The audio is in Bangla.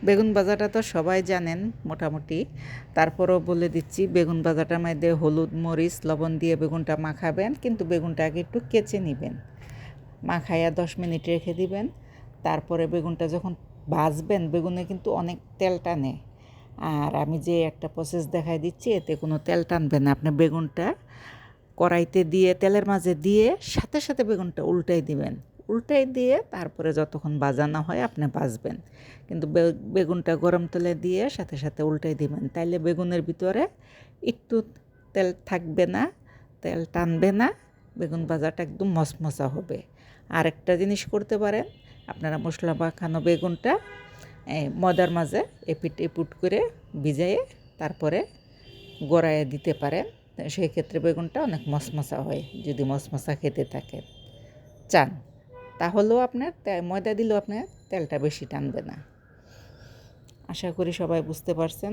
বেগুন ভাজাটা তো সবাই জানেন মোটামুটি, তারপরও বলে দিচ্ছি। বেগুন ভাজাটার মধ্যে হলুদ মরিচ লবণ দিয়ে বেগুনটা মাখাবেন, কিন্তু বেগুনটা আগে একটু কেচে নেবেন, মাখাইয়া 10 মিনিট রেখে দিবেন। তারপরে বেগুনটা যখন ভাজবেন, বেগুনে কিন্তু অনেক তেল টানে, আর আমি যে একটা প্রসেস দেখাই দিচ্ছি এতে কোনো তেল টানবে না। আপনি বেগুনটা কড়াইতে দিয়ে তেলের মাঝে দিয়ে সাথে সাথে বেগুনটা উল্টাই দিবেন, উল্টাই দিয়ে তারপরে যতক্ষণ ভাজা না হয় আপনি ভাজবেন, কিন্তু বেগুনটা গরম তেলে দিয়ে সাথে সাথে উল্টাই দিবেন, তাইলে বেগুনের ভিতরে একটু তেল থাকবে না, তেল টানবে না, বেগুন ভাজাটা একদম মচমচা হবে। আরেকটা জিনিস করতে পারেন, আপনারা মশলা মাখানো বেগুনটা ময়দার মাঝে এপিট এপুট করে ভিজাইয়ে তারপরে গড়াইয়ে দিতে পারেন, সেই ক্ষেত্রে বেগুনটা অনেক মচমচা হয়। যদি মচমচা খেতে থাকেন চান, তাহলেও আপনার ময়দা দিলেও আপনার তেলটা বেশি টানবে না। আশা করি সবাই বুঝতে পারছেন।